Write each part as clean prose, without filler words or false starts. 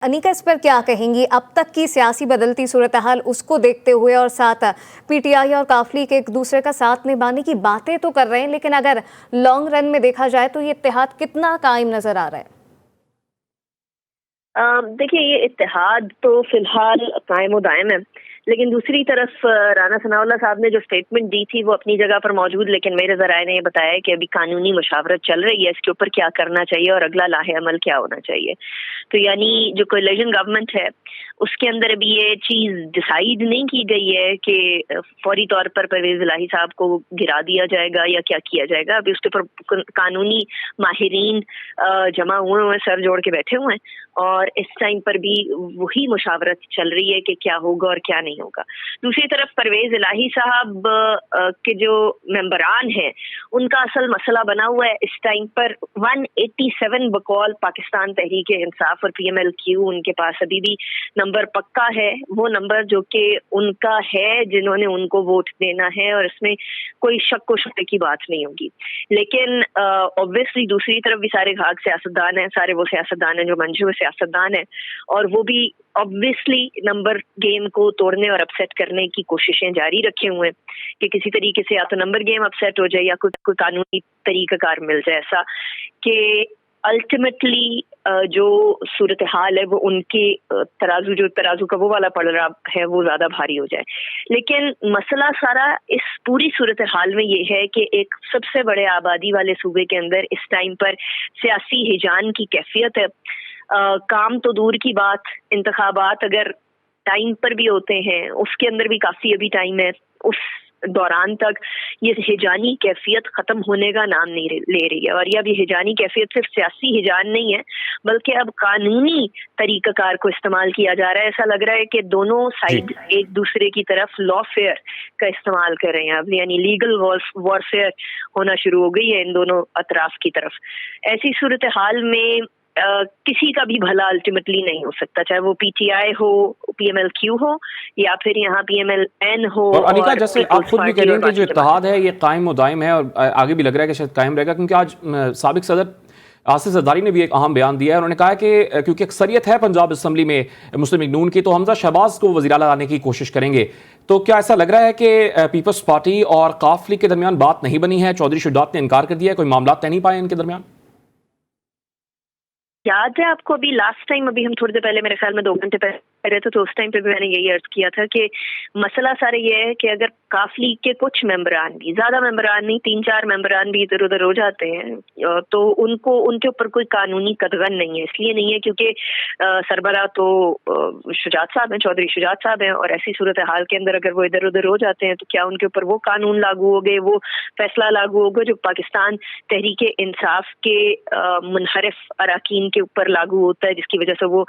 अनिका, इस पर क्या कहेंगी? अब तक की सियासी बदलती सूरत हाल उसको देखते हुए और साथ पीटीआई और काफली के एक दूसरे का साथ निभाने की बातें तो कर रहे हैं, लेकिन अगर लॉन्ग रन में देखा जाए तो ये इत्तेहाद कितना कायम नजर आ रहा है? देखिए, ये इत्तेहाद तो फिलहाल कायम व दायम है, लेकिन दूसरी तरफ राना सनाउल्लाह साहब ने जो स्टेटमेंट दी थी वो अपनी जगह पर मौजूद, लेकिन मेरे ज़राए ने ये बताया कि अभी कानूनी मुशावरत चल रही है इसके ऊपर क्या करना चाहिए और अगला लाहे अमल क्या होना चाहिए। तो यानी जो कोलिशन गवर्नमेंट है उसके अंदर अभी ये चीज़ डिसाइड नहीं की गई है कि फौरी तौर पर परवेज़ इलाही साहब को गिरा दिया जाएगा या क्या किया जाएगा। अभी उसके ऊपर कानूनी माहिरीन जमा हुए सर जोड़ के बैठे हुए हैं और इस टाइम पर भी वही मुशावरत चल रही है कि क्या होगा और क्या नहीं होगा। दूसरी तरफ परवेज़ इलाही साहब के जो मेंबरान हैं उनका असल मसला बना हुआ है इस टाइम पर 187 बकौल पाकिस्तान तहरीक इंसाफ और PMLQ उनके पास अभी भी नंबर पक्का है, वो नंबर जो कि उनका है जिन्होंने उनको वोट देना है और इसमें कोई शक व शुबे की बात नहीं होगी। लेकिन ऑब्वियसली दूसरी तरफ भी सारे घाक सियासतदान हैं, सारे वो सियासतदान हैं जो मंजू हुए सियासतदान हैं और वो भी ऑब्वियसली नंबर गेम को तोड़ने और अपसेट करने की कोशिशें जारी रखे हुए हैं कि किसी तरीके से या तो नंबर गेम अपसेट हो जाए या कोई कानूनी तरीकाकार मिल जाए, ऐसा कि अल्टीमेटली जो सूरत हाल है वो उनके तराजू का वो वाला पड़ रहा है वो ज्यादा भारी हो जाए। लेकिन मसला सारा इस पूरी सूरत हाल में ये है कि एक सबसे बड़े आबादी वाले सूबे के अंदर इस टाइम पर सियासी हिजान की कैफियत है। काम तो दूर की बात, इंतखाबात अगर टाइम पर भी होते हैं उसके अंदर भी काफी अभी टाइम है, उस दौरान तक ये हिजानी कैफियत खत्म होने का नाम नहीं ले रही है। और ये अब ये हिजानी कैफियत सिर्फ सियासी हिजान नहीं है बल्कि अब कानूनी तरीकाकार को इस्तेमाल किया जा रहा है। ऐसा लग रहा है कि दोनों साइड एक दूसरे की तरफ लॉफेयर का इस्तेमाल कर रहे हैं अब, यानी लीगल वॉरफेयर होना शुरू हो गई है इन दोनों अतराफ की तरफ। ऐसी सूरत हाल में किसी का भी भला अल्टीमेटली नहीं हो सकता, चाहे वो PTI हो, PMLQ हो या फिर यहाँ PMLN हो। और अनिका, जैसे आप खुद भी कह रही हैं कि जो इत्तेहाद है ये कायम व दायम है और आगे भी लग रहा है कि शायद कायम रहेगा, क्योंकि आज साबिक सदर आसिफ जरदारी ने भी एक अहम बयान दिया है। उन्होंने कहा कि क्योंकि अक्सरियत है पंजाब असम्बली में मुस्लिम लीग नून की, तो हमजा शहबाज को वज़ीर आला लाने की कोशिश करेंगे। तो क्या ऐसा लग रहा है कि पीपल्स पार्टी और काफली के दरमियान बात नहीं बनी है? चौधरी शुजात ने इनकार कर दिया है, कोई मामला तय नहीं पाए इनके दरमियान? याद है आपको अभी लास्ट टाइम, अभी हम थोड़ी देर पहले मेरे ख्याल में 2 घंटे पहले रहे थे, तो उस टाइम पे भी मैंने यही अर्ज किया था कि मसला सारा ये है कि अगर काफली के कुछ मेंबरान भी, ज्यादा मेंबरान नहीं, 3-4 मेंबरान भी इधर उधर हो जाते हैं तो उनको उनके ऊपर कोई कानूनी कदगन नहीं है। इसलिए नहीं है क्योंकि सरबरा तो शुजात साहब हैं, चौधरी शुजात साहब हैं, और ऐसी सूरत हाल के अंदर अगर वो इधर उधर हो जाते हैं तो क्या उनके ऊपर वो कानून लागू हो गए, वो फैसला लागू होगा जो पाकिस्तान तहरीक इंसाफ के मुनहरिफ अराकीन के ऊपर लागू होता है, जिसकी वजह से वो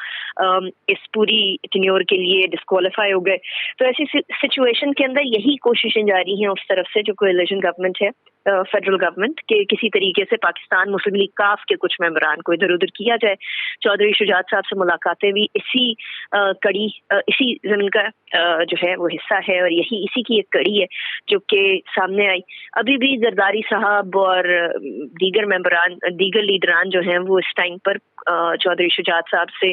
इस पूरी टेन्योर के लिए डिस्क्वालीफाई हो गए। तो ऐसी सिचुएशन के अंदर यही कोशिशें जारी हैं उस तरफ से जो कोलिशन गवर्नमेंट है, फेडरल गवर्नमेंट, के किसी तरीके से पाकिस्तान मुस्लिम लीग काफ के कुछ मेंबरान को इधर उधर किया जाए। चौधरी शुजात साहब से मुलाकातें भी इसी कड़ी, इसी जमीन का जो है वो हिस्सा है और यही इसी की एक कड़ी है जो कि सामने आई। अभी भी जरदारी साहब और दीगर मेंबरान, दीगर लीडरान जो हैं वो इस टाइम पर चौधरी शुजात साहब से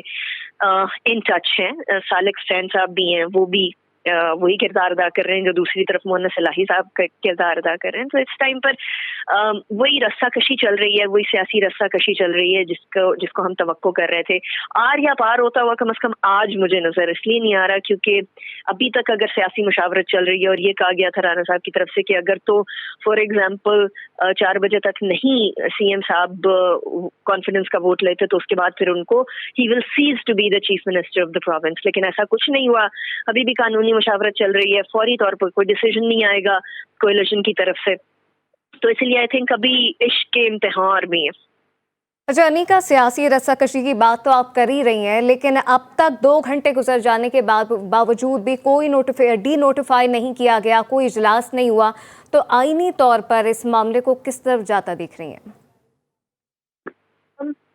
इन टच हैं। सालिक हुसैन साहब भी हैं, वो भी वही किरदार अदा कर रहे हैं जो दूसरी तरफ मोहन्नस इलाही साहब का किरदार अदा कर रहे हैं। तो इस टाइम पर वही रस्साकशी चल रही है, वही सियासी रस्साकशी चल रही है जिसको हम तवक्को कर रहे थे। आर या पार होता हुआ कम से कम आज मुझे नजर इसलिए नहीं आ रहा क्योंकि अभी तक अगर सियासी मुशावरत चल रही है और ये कहा गया था राना साहब की तरफ से कि अगर तो फॉर एग्जाम्पल 4 बजे तक नहीं CM साहब कॉन्फिडेंस का वोट लेते तो उसके बाद फिर उनको ही will cease to be the chief minister of the province, लेकिन ऐसा कुछ नहीं हुआ। अभी भी कानूनी मुशावरत चल रही है, फौरी तौर पर कोई डिसीजन नहीं आएगा कोलिशन की तरफ से। तो इसलिए आई थिंक अभी इश्क के इम्तिहान में है। अच्छा अनिका, सियासी रस्साकशी की बात तो आप कर ही रही हैं, लेकिन अब तक 2 घंटे गुजर जाने के बावजूद भी कोई नोटिफाई नहीं किया गया, कोई इजलास नहीं हुआ, तो आईनी तौर पर इस मामले को किस तरफ जाता दिख रही हैं?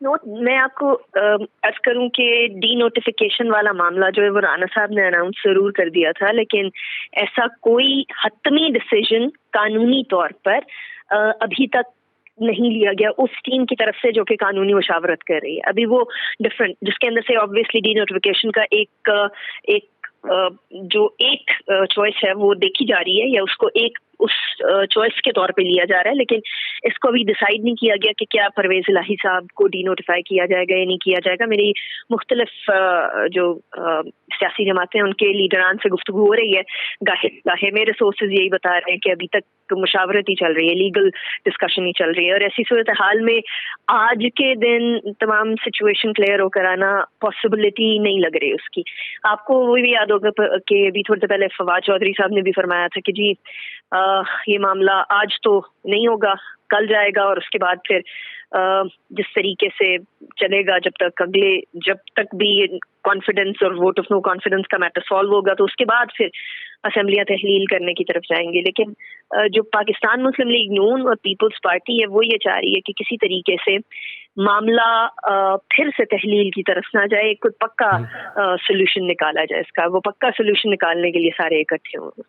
मैं आपको अर्ज करूं कि डी नोटिफिकेशन वाला मामला जो है वो राना साहब ने अनाउंस जरूर कर दिया था, लेकिन ऐसा कोई हतमी डिसीजन कानूनी तौर पर अभी तक نہیں لیا گیا اس ٹیم کی طرف سے جو کہ قانونی مشاورت کر رہی ہے. ابھی وہ ڈفرنٹ جس کے اندر سے آبویسلی ڈی نوٹیفیکیشن کا ایک جو ایک چوائس ہے وہ دیکھی جا رہی ہے یا اس کو ایک اس چوائس کے طور پہ لیا جا رہا ہے, لیکن اس کو ابھی ڈیسائیڈ نہیں کیا گیا کہ کیا پرویز الہی صاحب کو ڈی نوٹیفائی کیا جائے گا یا نہیں کیا جائے گا. میری مختلف جو سیاسی جماعتیں ان کے لیڈران سے گفتگو ہو رہی ہے, گاہے میرے سورسز یہی بتا رہے ہیں کہ ابھی تک مشاورت ہی چل رہی ہے, لیگل ڈسکشن ہی چل رہی ہے, اور ایسی صورتحال میں آج کے دن تمام سچویشن کلیئر ہو کر آنا پاسبلٹی نہیں لگ رہی اس کی. آپ کو وہ بھی یاد ہوگا کہ ابھی تھوڑے دیر پہلے فواد چودھری صاحب نے بھی فرمایا تھا کہ جی یہ معاملہ آج تو نہیں ہوگا, کل جائے گا, اور اس کے بعد پھر جس طریقے سے چلے گا جب تک بھی کانفیڈنس اور ووٹ آف نو کانفیڈنس کا میٹر سالو ہوگا تو اس کے بعد پھر اسمبلیاں تحلیل کرنے کی طرف جائیں گے. لیکن جو پاکستان مسلم لیگ نون اور پیپلز پارٹی ہے وہ یہ چاہ رہی ہے کہ کسی طریقے سے معاملہ پھر سے تحلیل کی طرف نہ جائے, کوئی پکا سولوشن نکالا جائے اس کا. وہ پکا سولوشن نکالنے کے لیے سارے اکٹھے ہوں.